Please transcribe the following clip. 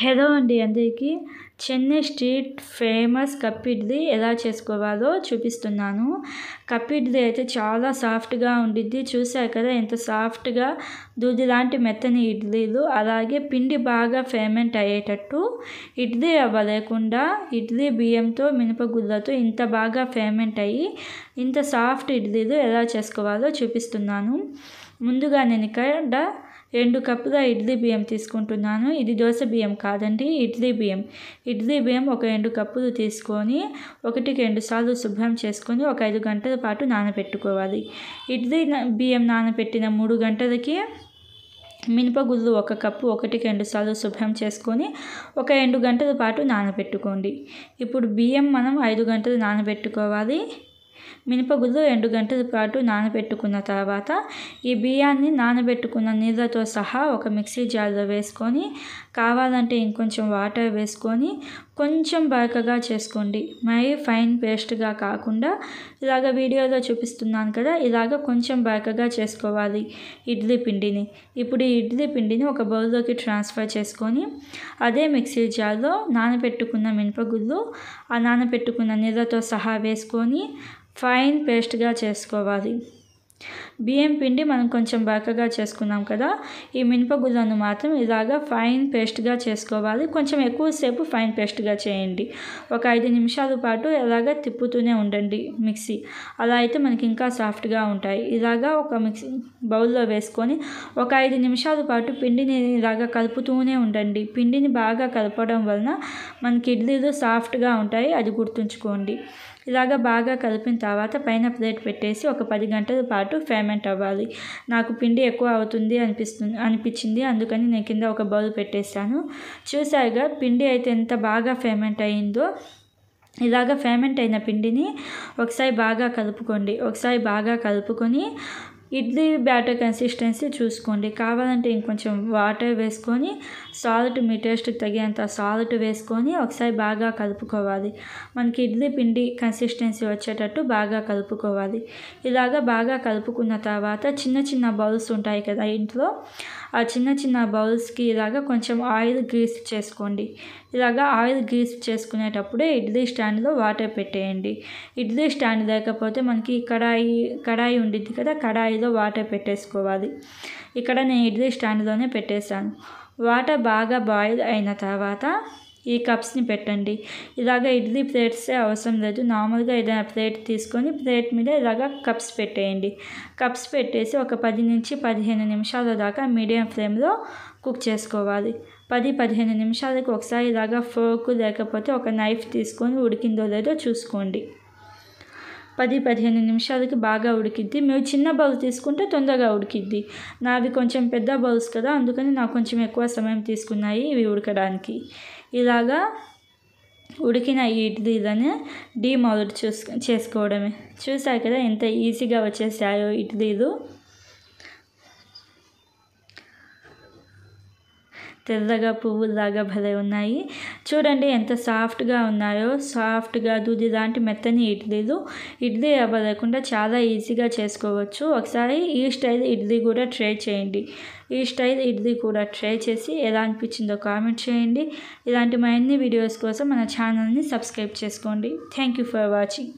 Hello అండి అందరికీ. Chennai street famous cup idli ఎలా చేసుకోవాలో చూపిస్తున్నాను. కప్ ఇడ్లీ అయితే చాలా సాఫ్ట్గా ఉండిద్ది. చూసారు కదా ఎంత సాఫ్ట్గా దూది లాంటి మెత్తని ఇడ్లీలు. అలాగే పిండి బాగా ఫెర్మెంట్ అయ్యేటట్టు ఇడ్లీ రవ్వ లేకుండా ఇడ్లీ బియ్యంతో మినపగుళ్ళతో ఇంత బాగా ఫెర్మెంట్ అయ్యి ఇంత సాఫ్ట్ ఇడ్లీలు ఎలా చేసుకోవాలో చూపిస్తున్నాను. ముందుగా నేను ఇక్కడ 2 కప్పుల ఇడ్లీ బియ్యం తీసుకుంటున్నాను. ఇది దోశ బియ్యం కాదండి, ఇడ్లీ బియ్యం. ఇడ్లీ బియ్యం ఒక 2 కప్పులు తీసుకొని 1-2 సార్లు శుభ్రం చేసుకొని ఒక 5 గంటల పాటు నానబెట్టుకోవాలి. ఇడ్లీ బియ్యం నానబెట్టిన 3 గంటలకి మినపగుళ్ళు 1 కప్పు 1-2 సార్లు శుభ్రం చేసుకొని ఒక 2 గంటల పాటు నానబెట్టుకోండి. ఇప్పుడు బియ్యం మనం 5 గంటలు నానబెట్టుకోవాలి. మినపగుళ్ళు 2 గంటల పాటు నానబెట్టుకున్న తర్వాత ఈ బియ్యాన్ని నానబెట్టుకున్న నీళ్ళతో సహా ఒక మిక్సీ జార్లో వేసుకొని కావాలంటే ఇంకొంచెం వాటర్ వేసుకొని కొంచెం బరకగా చేసుకోండి. మరి ఫైన్ పేస్ట్గా కాకుండా ఇలాగ వీడియోలో చూపిస్తున్నాను కదా, ఇలాగ కొంచెం బరకగా చేసుకోవాలి ఇడ్లీ పిండిని. ఇప్పుడు ఈ ఇడ్లీ పిండిని ఒక బౌల్లోకి ట్రాన్స్ఫర్ చేసుకొని అదే మిక్సీ జార్లో నానబెట్టుకున్న మినపగుళ్ళు ఆ నానబెట్టుకున్న నీళ్ళతో సహా వేసుకొని ఫైన్ పేస్ట్గా చేసుకోవాలి. బియ్యం పిండి మనం కొంచెం బరకగా చేసుకున్నాం కదా, ఈ మినపగుళ్ళను మాత్రం ఇలాగా ఫైన్ పేస్ట్గా చేసుకోవాలి. కొంచెం ఎక్కువసేపు ఫైన్ పేస్ట్గా చేయండి. ఒక 5 నిమిషాల పాటు ఇలాగ తిప్పుతూనే ఉండండి మిక్సీ. అలా అయితే మనకి ఇంకా సాఫ్ట్గా ఉంటాయి. ఇలాగా ఒక మిక్సీ బౌల్లో వేసుకొని ఒక 5 నిమిషాల పాటు పిండిని ఇలాగ కలుపుతూనే ఉండండి. పిండిని బాగా కలపడం వలన మనకి ఇడ్లీలు సాఫ్ట్గా ఉంటాయి, అది గుర్తుంచుకోండి. ఇలాగ బాగా కలిపిన తర్వాత పైన ప్లేట్ పెట్టేసి ఒక 10 గంటల పాటు ఫెర్మెంట్ అవ్వాలి. నాకు పిండి ఎక్కువ అవుతుంది అనిపించింది, అందుకని నేను కింద ఒక బౌల్ పెట్టేశాను. చూసారుగా పిండి అయితే ఎంత బాగా ఫెర్మెంట్ అయిందో. ఇలాగ ఫెర్మెంట్ అయిన పిండిని ఒకసారి బాగా కలుపుకొని ఇడ్లీ బ్యాటర్ కన్సిస్టెన్సీ చూసుకోండి. కావాలంటే ఇంకొంచెం వాటర్ వేసుకొని సాల్ట్ మీ టేస్ట్కి తగినంత సాల్ట్ వేసుకొని ఒకసారి బాగా కలుపుకోవాలి. మనకి ఇడ్లీ పిండి కన్సిస్టెన్సీ వచ్చేటట్టు బాగా కలుపుకోవాలి. ఇలాగ బాగా కలుపుకున్న తర్వాత చిన్న చిన్న బౌల్స్ ఉంటాయి కదా ఇంట్లో, ఆ చిన్న చిన్న బౌల్స్కి ఇలాగ కొంచెం ఆయిల్ గ్రీస్ చేసుకోండి. ఇలాగ ఆయిల్ గ్రీస్ చేసుకునేటప్పుడే ఇడ్లీ స్టాండ్లో వాటర్ పెట్టేయండి. ఇడ్లీ స్టాండ్ లేకపోతే మనకి కడాయి ఉండిద్ది కదా, కడాయిలో వాటర్ పెట్టేసుకోవాలి. ఇక్కడ నేను ఇడ్లీ స్టాండ్లోనే పెట్టేశాను. వాటర్ బాగా బాయిల్ అయిన తర్వాత ఈ కప్స్ని పెట్టండి. ఇలాగ ఇడ్లీ ప్లేట్సే అవసరం లేదు, నార్మల్గా ఏదైనా ప్లేట్ తీసుకొని ప్లేట్ మీద ఇలాగ కప్స్ పెట్టేయండి. కప్స్ పెట్టేసి ఒక 10-15 నిమిషాల దాకా మీడియం ఫ్లేమ్లో కుక్ చేసుకోవాలి. 10-15 నిమిషాలకు ఒకసారి ఇలాగ ఫోర్క్ లేకపోతే ఒక నైఫ్ తీసుకొని ఉడికిందో లేదో చూసుకోండి. 10-15 నిమిషాలకి బాగా ఉడికిద్ది. మీరు చిన్న బౌల్ తీసుకుంటే తొందరగా ఉడికిద్ది. నావి కొంచెం పెద్ద బౌల్స్ కదా, అందుకని నాకు కొంచెం ఎక్కువ సమయం తీసుకున్నాయి ఇవి ఉడకడానికి. ఇలాగా ఉడికిన ఈ ఇడ్లీలను డీమౌల్డ్ చేసుకోవడమే. చూసారు కదా ఎంత ఈజీగా వచ్చేసాయో ఇడ్లీలు. తెల్లగా పువ్వులాగా భలే ఉన్నాయి. చూడండి ఎంత సాఫ్ట్గా ఉన్నాయో. సాఫ్ట్గా దూది లాంటి మెత్తని ఇడ్లీలు. ఇడ్లీ రవ్వ లేకుండా చాలా ఈజీగా చేసుకోవచ్చు. ఒకసారి ఈ స్టైల్ ఇడ్లీ కూడా ట్రై చేయండి. ఈ స్టైల్ ఇడ్లీ కూడా ట్రై చేసి ఎలా అనిపించిందో కామెంట్ చేయండి. ఇలాంటి మరిన్ని వీడియోస్ కోసం మన ఛానల్ని సబ్స్క్రైబ్ చేసుకోండి. Thank you for watching.